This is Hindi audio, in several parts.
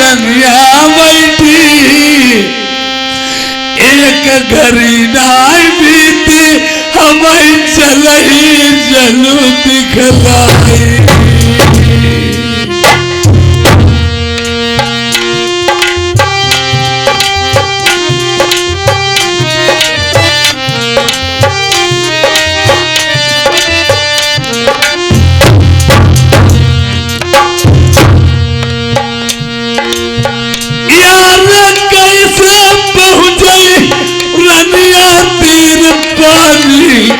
रनिया बैठी एक घड़ी नाई बीती हमें चलही जलू दिखलाई।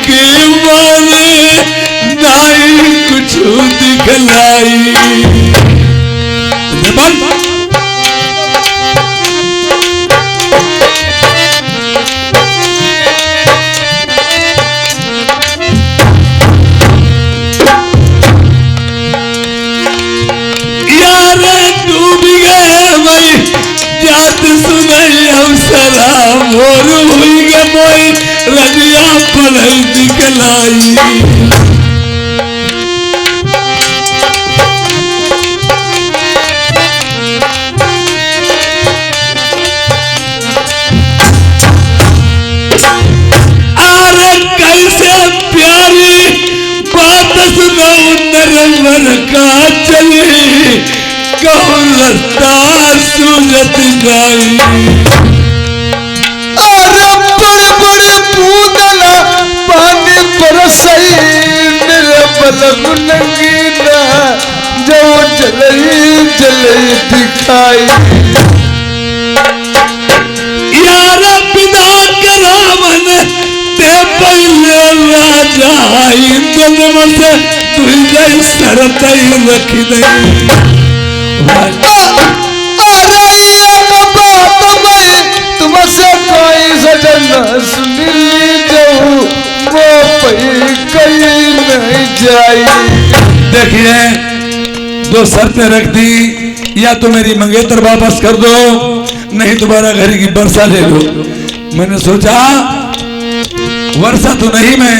के मारे नाई कुछ दिखलाई। यार डूब गए मैं जात सुनई अवसरा मोर हुई गे मोई रनिया पढ़ल दिखलाई। अरे कैसे प्यारी बात सुनो नरवर का चली कहूँ रास्ता सूरत जाई। पानी बरसई मेरे बलम नंगीना जो जलई जलई दिखाई। यार पिता करावन ते पहले राजा इंद्र से तुझे शरत रख दई। अरे तुमसे कोई सजन सुनी वो कहीं नहीं जाई। देखिए दो शर्तें रख दी, या तो मेरी मंगेतर वापस कर दो नहीं दोबारा घर की वर्षा ले लो। मैंने सोचा वर्षा तो नहीं, मैं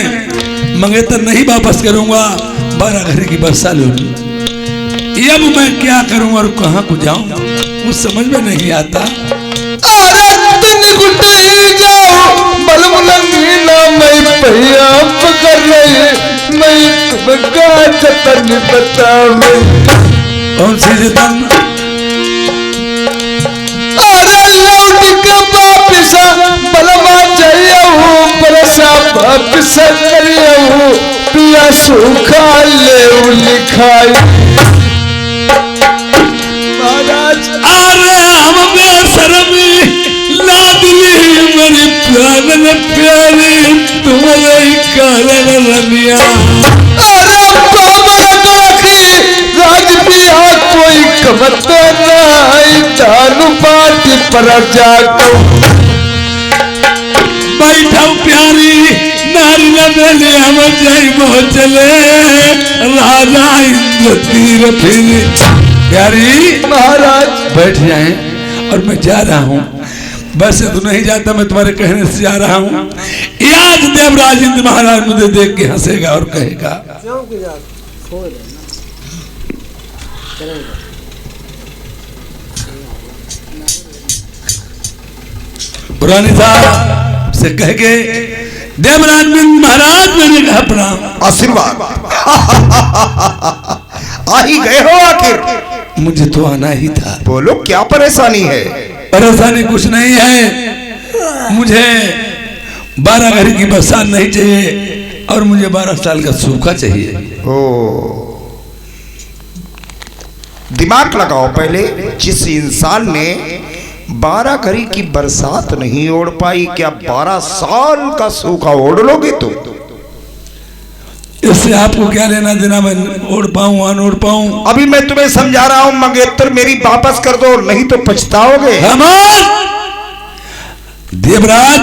मंगेतर नहीं वापस करूंगा, 12 घर की वर्षा ले लो। अब मैं क्या करूं और कहां को जाऊं मुझ समझ में नहीं आता। पकड़ रही मैं तुम्हें जतन बतावे। कौन सी जतन? अरे लौट के वापिस बलवा चाहिए हूँ बरसा वापिस करिए हूँ पिया सूखा ले लिखाई। महाराज अरे हम बेशरमी लाडली मेरी प्राण प्यारी तुम्हारे कारण रनिया। अरे राज पिया कोई कमत नहीं दारू पार्टी पर जाको बैठा प्यारी नारी नदले हम जाई चले राजा इंद्र तीर फिर। प्यारी महाराज बैठ जाएं और मैं जा रहा हूँ। वैसे तो नहीं जाता, मैं तुम्हारे कहने से जा रहा हूँ। आज देवराज इंद्र महाराज मुझे देख के हंसेगा और कहेगा पुरानी साहब से कह के देवराज इंद्र महाराज मैंने कहा प्रणाम आशीर्वाद। आ ही गए हो आखिर? मुझे तो आना ही था। बोलो क्या परेशानी है? परेशानी कुछ नहीं है, मुझे 12 घर की बरसात नहीं चाहिए और मुझे 12 साल का सूखा चाहिए। ओ दिमाग लगाओ पहले। जिस इंसान ने 12 घड़ी की बरसात नहीं ओढ़ पाई, क्या 12 साल का सूखा ओढ़ लोगे तुम? इससे आपको क्या लेना देना, मैं ओढ़ पाऊं अनोढ़ पाऊं? अभी मैं तुम्हें समझा रहा हूं मंगेतर, मेरी वापस कर दो नहीं तो पछताओगे। देवराज,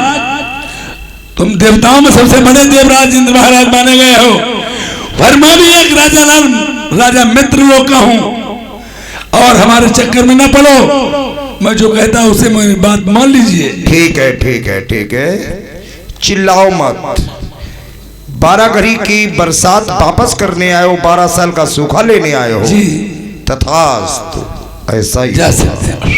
तुम देवताओं में सबसे बड़े देवराज इंद्र महाराज माने गए हो, पर मैं भी एक राजा मित्र लोग का हूं और हमारे चक्कर में न पड़ो। मैं जो कहता हूं उसे मेरी बात मान लीजिए। ठीक है ठीक है ठीक है, चिल्लाओ मत। 12 घड़ी की बरसात वापस करने आए हो, 12 साल का सूखा लेने आए हो जी। तथास्तु। ऐसा ही जा सकते हैं।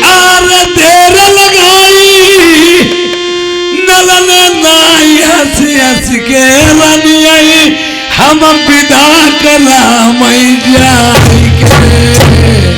आरे देर लगाई नलन नाई हंसी हंस के रानी आई हम विदा करा मई जाई के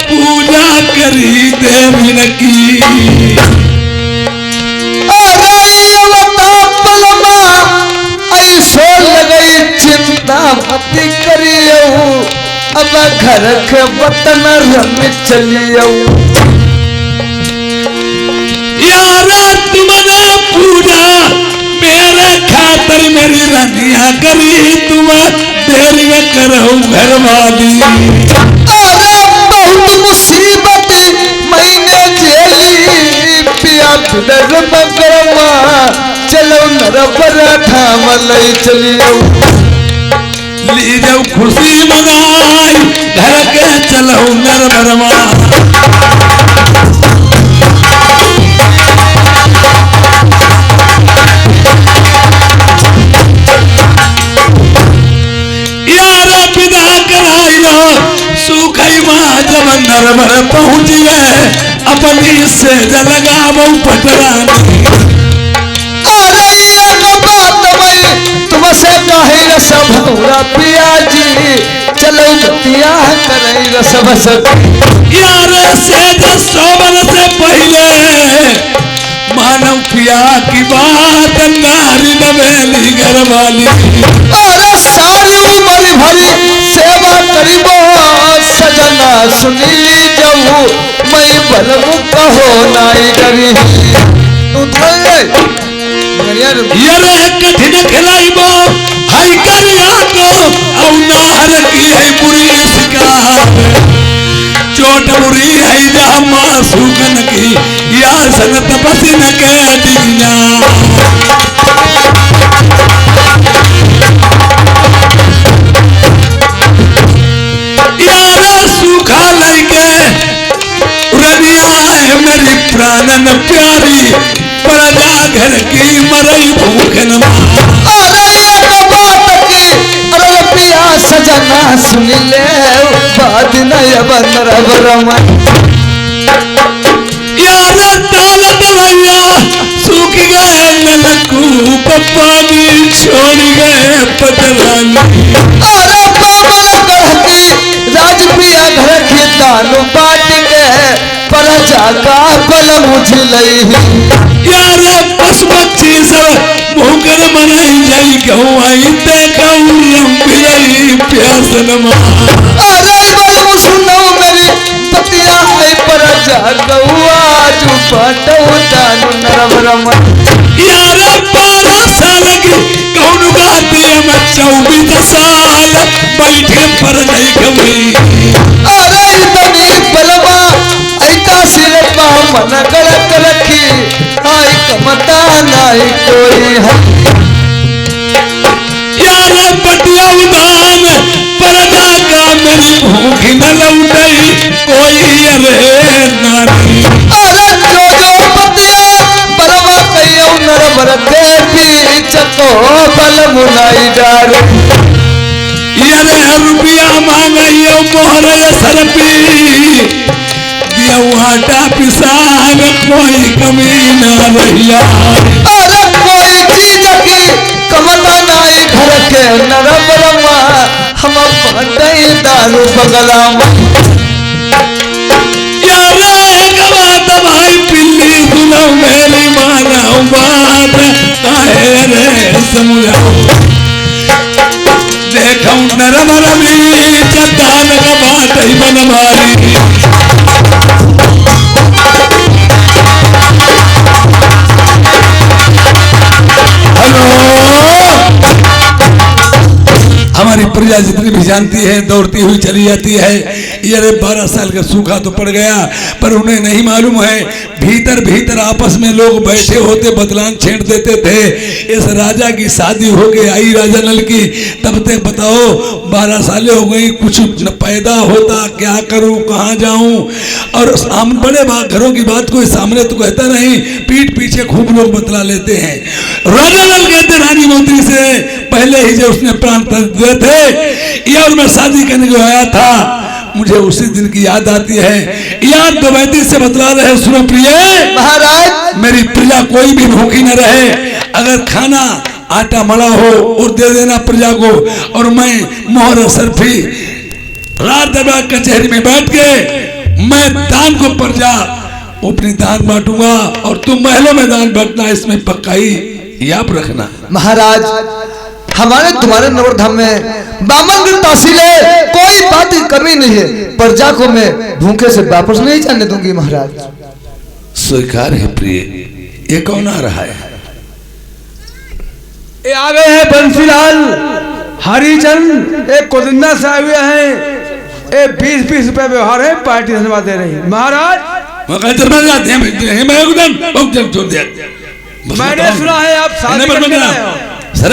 पूजा करी देवी की ऐसो लगई चिंता मत करियो अब घर के वतन रम चलियो यारा तुमने पूजा मेरे खातर मेरी रनिया करी तुम देर में करो घर वाली बहुत मुसीबत मैंने झेली पिया फिर मगरमा चलो नरबर ठाम लई चलियो ली जाओ खुशी मनाई घर के चलो नरबरमा नरबर पहुंच गए अपनी से लगाबो पटरानी तुमसे कहे रस भौरा पिया जी चलो बतिया करे रस बस यार से 100 वर्ष से पहले मानव पिया की बात नारी नवेली घर वाली अरे सारी उम्र भरी सेवा करीबो सजना सुनी जाऊ मैं बलमु कहो नाई करी ये कठिन खिलाइबो हाई करिया को औ नार की है बुरी शिकार चोट बुरी है जा मासूकन की या संगत पसिन के दीना सूखा लगे रनिया है मेरी प्राणन प्यारी प्रजा घर की मरई भूखन अरे पिया सजना सुन ले बात नया बंदरबरम यार ताल दवैया सूख गए नलकूप पानी छोड़ गए पतरानी अरे बाबल गढ़ती राजप्रिया घर की दानु बाट के प्रजा का बल मुझ लई यार पशु पक्षी सब भूखन मनाई जाई कहूँ आई देखा लंबी प्यासन अरे बल सुनो मेरी पतिया आई प्रजा गौआ जो बाटो दानु नरबरम यार 12 साल की कौन गाती है मैं 24 साल बैठे पर नहीं कभी अरे इतनी बलवा ऐता सिरपा मन गलत रखी आई कमता नहीं कोई है यार बटिया उदान प्रजा का मेरी भूख न लौटई कोई अरे नारी अरे जो पतिया बलवा कहियो नरबर के बीच को बल मुनाई डार यारे रुपया मांगइयो मोहर सरपी दिया आटा पिसान कोई कमी ना रहिया अरे कोई चीज की कमता नहीं घर के नरबरमा हम पटई दारू बगलाम यारे गवात भाई पिल्ली सुनो मेरी माना बात काहे रे समझाओ देखो नरबरमी चट्टान का बात ही बनवारी हमारी प्रजा प्रजा जितनी भी जानती है दौड़ती हुई चली जाती है। ये अरे 12 साल का सूखा तो पड़ गया, पर उन्हें नहीं मालूम है भीतर भीतर आपस में लोग बैठे होते बदलान छेड़ देते थे। इस राजा की शादी हो गई आई राजा नल की, तब तक बताओ 12 सालें हो गई, कुछ न पैदा होता, क्या करूं कहाँ जाऊं। और बड़े घरों की बात कोई सामने तो कहता नहीं, पीठ पीछे खूब लोग बतला लेते हैं। राजा नल कहते रानी मोती से पहले ही जो उसने प्राण त्याग दिए थे, ये और मैं शादी करने को आया था, मुझे उसी दिन की याद आती है। याद द्वैती से बतला रहे, सुनो प्रिय महाराज, मेरी प्रजा कोई भी भूखी न रहे, अगर खाना आटा मड़ा हो और दे देना प्रजा को, और मैं मोहर सरफी रात दरबार कचहरी में बैठ के मैं दान को प्रजा अपनी दान बांटूंगा और तुम महलों में दान बांटना, इसमें पक्का ही याद रखना। महाराज, हमारे तुम्हारे नवरधाम में बामनगढ़ तहसील है, कोई बात की कमी नहीं है, प्रजा को मैं भूखे से वापस नहीं जाने दूंगी महाराज। स्वीकार है प्रिय। ये कौन आ रहा है? ये आ गए हैं बंसीलाल हरिचंद, एक कोदिंदा से आए हुए हैं। ये 20-20 रुपए व्यवहार है, पार्टी धन्यवाद दे रही है महाराज। मैंने सुना है आप शादी करके आए हो। सर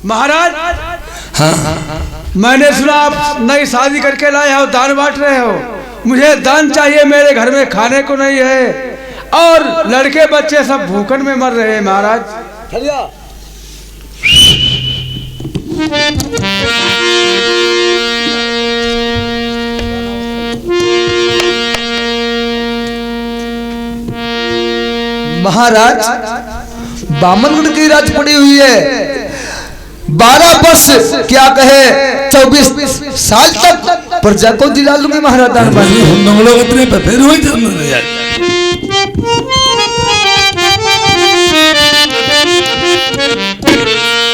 महाराज, हाँ, मैंने सुना आप नई शादी करके लाए हो, दान बांट रहे हो। मुझे दान चाहिए, मेरे घर में खाने को नहीं है और लड़के बच्चे सब भूखन में मर रहे हैं महाराज। महाराज, बामनगढ़ की राज पड़ी हुई है, 12 वर्ष क्या कहे 24 साल तक प्रजा को दिला लूंगी महाराज दान बांट।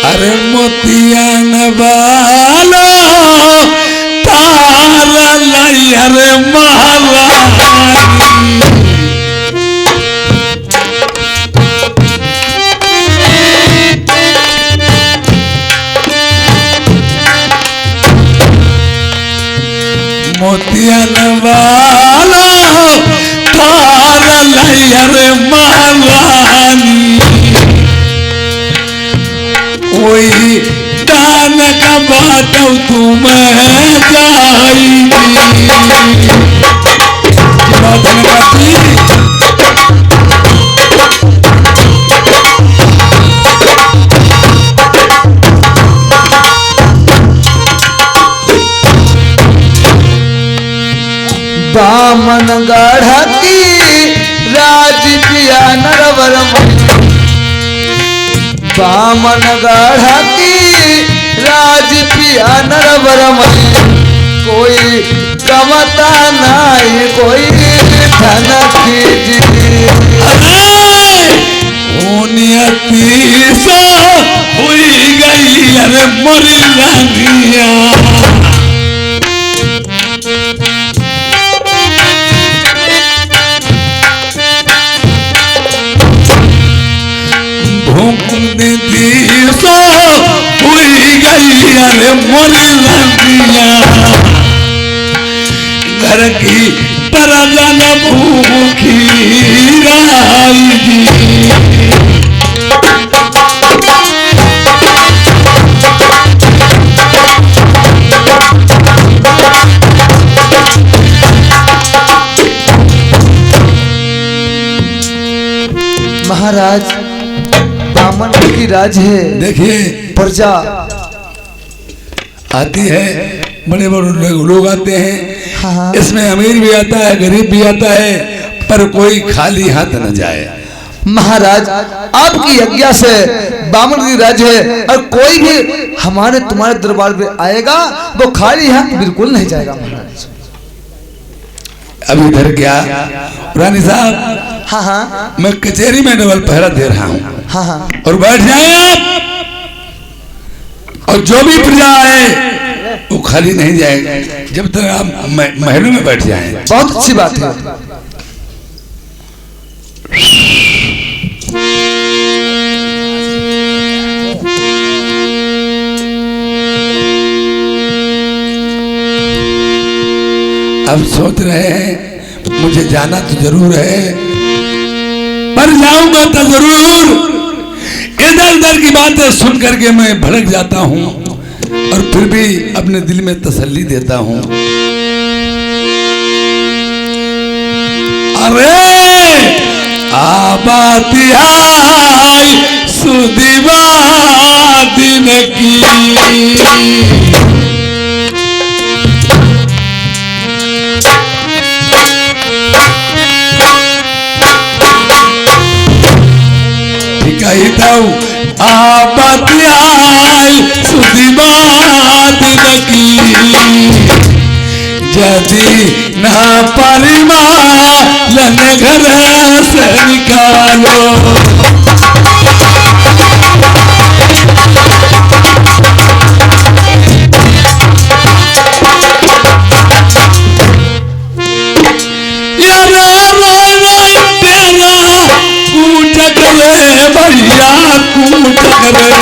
अरे मोतियान वालो तारा लाई, अरे महारानी मोतियान वाला तारा लाई, अरे महारानी कोई दान का बाटो तुम्हें जाएगी। बामनगढ़ की राज पिया नरवरम, बामनगढ़ की राज पिया नरवरम, कोई कमता नहीं कोई धन कीजिए। हुई गई अरे मोरी रानिया, हुई गई अरे मोरी रानिया, घर की प्रजा न भूखी रहेगी। महाराज, बामन की राज है, देखिए प्रजा आती है, बड़े बड़े लोग आते हैं, हाँ। इसमें अमीर भी आता है गरीब भी आता है, पर कोई खाली हाथ न जाए। महाराज, आपकी आज्ञा से बामन की राज है और कोई भी हमारे तुम्हारे दरबार में आएगा वो खाली हाथ बिल्कुल नहीं जाएगा महाराज। अब इधर क्या रानी साहब, हाँ हाँ मैं कचहरी में डबल पहरा दे रहा हूँ, हाँ हाँ, और बैठ जाए आप, और जो भी प्रजा आए वो खाली नहीं जाएगा जब तक आप महलों में बैठ जाएं। बहुत अच्छी बात है। अब सोच रहे हैं मुझे जाना तो जरूर है, पर जाऊंगा तो जरूर। इधर उधर की बातें सुन करके मैं भड़क जाता हूं और फिर भी अपने दिल में तसल्ली देता हूं। अरे आबादी आई सुदीवा दिन की, आबादी आई सुदीवा दिन की, यदि न परिमा लने घर से निकालो। भैया कूट करे,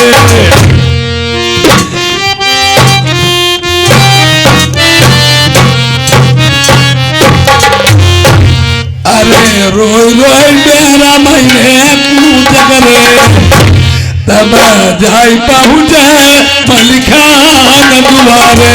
अरे रोई रोई मेरा महीने कूट करे, तब जाई पहुँचे मलिकान दुआरे।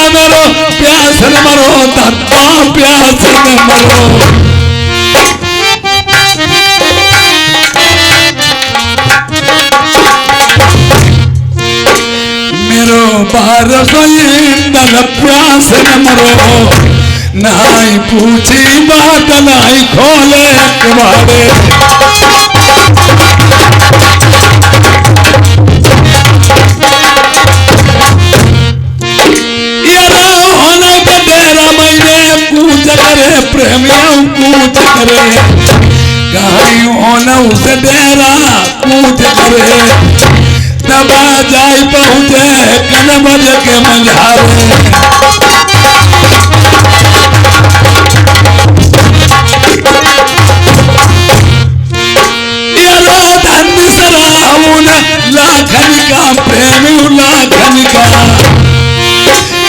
मरो प्यास न मरो तत्ता प्यास न मरो, मेरो बारस इंदल प्यास न मरो, नाई पूछी बात नाई खोले कुमारे। प्रेमियों कूच करे, कहीं होना उसे डेरा कूच करे, तब जाई पहुँचे कनमल के मझारे। धन सराउन लाखन का प्रेमी लाखन का,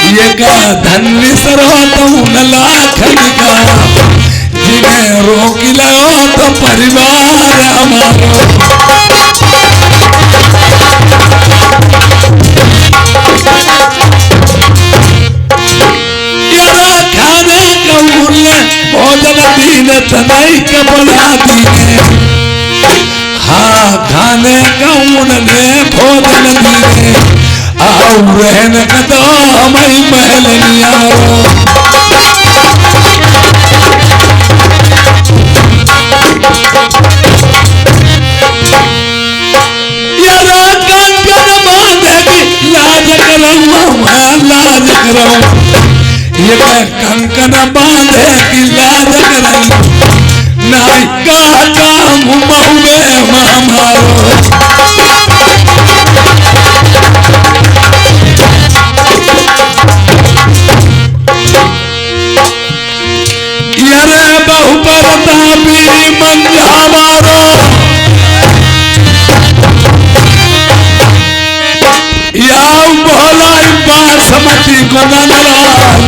ये का धन सराउन लाखन का, जिन्हें रोक लो तो परिवार हमारा। यारा खाने का मूल्य भोजन दीन तनाई का बना दिए, हाँ खाने का उन्होंने भोजन दिए, आओ रहने का तो हमारी महल नियारो। लाज करो ये कंकन बांधे की लाज करो, नाई का काम महुए मारो। यारे बहु परतापी मंजा मारो, याऊ बोलाई बासमती को नजराल,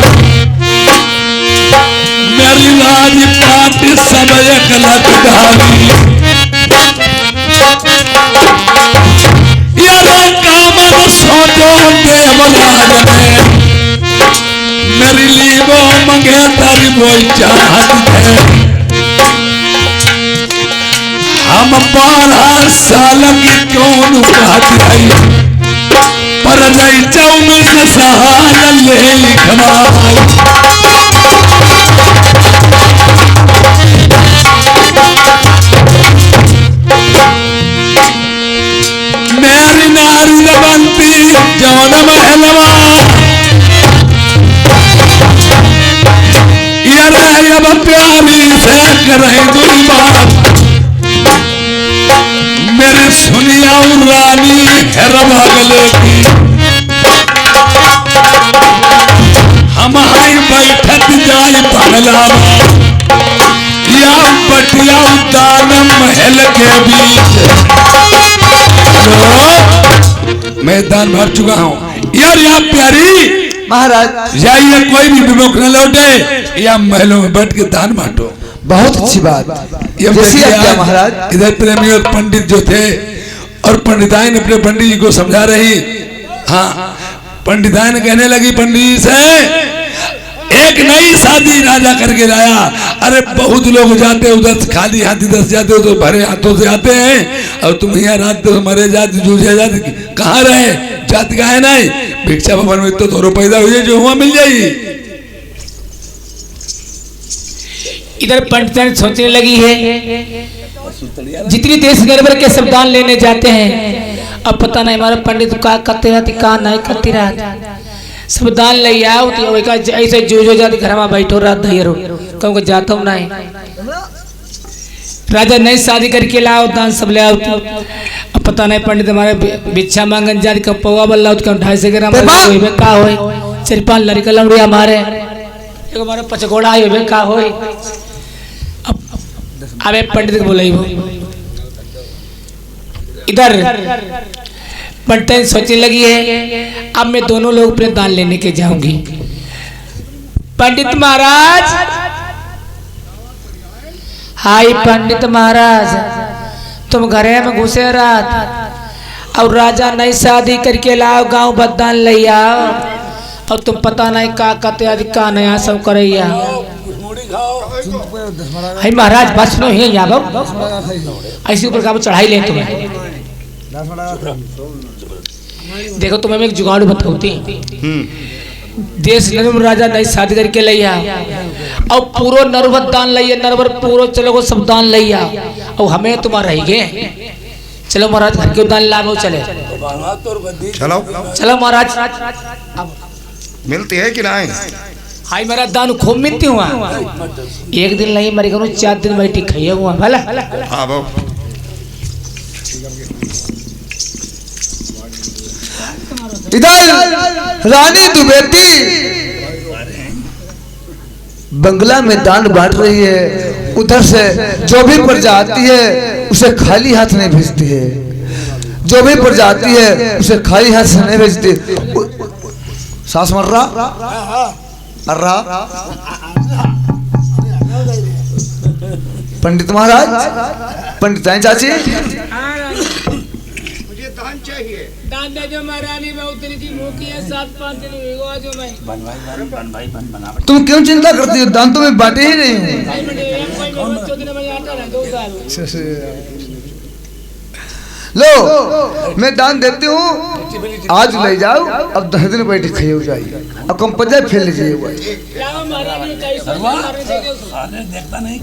मेरी राज पाटी सब एक लग डाली। यारे कामन सोचो देवराज में, मेरी लीबो मंगे तारी बोई चाहत है। हम 12 साल की कौन बात आई, पर नहीं 24 साल ले लिखवाई। मेरी नारी बनती जौन महलवा, यारे अब प्यारी से करे दुई बात, मेरी सुनिया रानी है रवागले की। हम हाई बैठक जाए पहला या बटिया दानम महल के बीच लो, मैं दान भर चुका हूँ। यार यहाँ प्यारी महाराज जाइए, कोई भी विमुख न लौटे, या महलों में बैठ के दान बांटो। बहुत अच्छी बात। ये जैसी देखिए आज्ञा आज महाराज। इधर प्रेमी और पंडित जो थे, और पंडिताई ने अपने पंडित जी को समझा रही। हाँ, पंडिताई ने कहने लगी पंडित जी से, एक नई शादी राजा करके लाया। अरे बहुत लोग जाते उधर खाली हाथी दस जाते हो तो भरे हाथों से आते हैं, और तुम यहाँ रात तो मरे जाति जूझे जाति कहाँ रहे, जाति का है नहीं, भिक्षा भवन में तो थोड़ा पैदा हुई जो हुआ मिल जाएगी। इधर पंडित सोचने लगी है, जितनी देश गड़बड़ के सब दान लेने जाते हैं, अब पता नहीं हमारा पंडित का करते रहती का नहीं करती रहती, सब दान ले आओ तो ऐसे जो जाती घर में बैठो रात धैर्य कहूँ जाता हूँ नहीं। राजा नई शादी करके लाओ दान सब ले आओ, अब पता नहीं पंडित हमारे भिक्षा मांगन जाती कब पौवा बल्ला 250 ग्राम का हो, 4-5 लड़का लौड़िया मारे, हमारे पचगोड़ा है का हो। अब पंडित बोले इधर पंडित सोचने लगी है, अब मैं दोनों लोग अपने दान लेने के जाऊंगी। पंडित महाराज, हाय पंडित महाराज, तुम घरे में घुसे रात और राजा नई शादी करके लाओ, गांव बदान ले आओ, और तुम पता नहीं का कहते का नया सब करैया। हाय महाराज बस सुनो ही ऐसे ऊपर का चढ़ाई ले तुम्हें। देखो तुम्हें मैं एक जुगाड़ बताऊती, देश नरम राजा नई शादी करके लिया और पूरा नरवर दान लिया, नरवर पूरा चलो सब दान लिया, और हमें तुम्हारा रह गए। चलो महाराज घर के दान लाओ, चले चलो चलो महाराज। मिलती है कि नहीं? हाय मेरा दान खूब मिलती हुआ, एक दिन नहीं मरी करूँ 4 दिन बैठी खाइए हुआ भला। हाँ वो इधर रानी दुबेती बंगला में दान बांट रही है, उधर से जो भी प्रजा आती है उसे खाली हाथ नहीं भेजती है, जो भी प्रजा आती है उसे खाली हाथ से नहीं भेजती। सास मर रहा पंडित महाराज, पंडिताई चाची, दान चाहिए। दान दे जो महारानी, मैं उतनी थी भूखी है 7-5 दिन हुआ जो मैं। तुम क्यों चिंता करती हो, दान तो मैं बांटे ही नहीं हूँ। लो मैं दान देती हूँ, आज ले जाओ, अब 10 दिन बैठी खाई हो जाइए, अब कम पजाए फेल लीजिए। देखता नहीं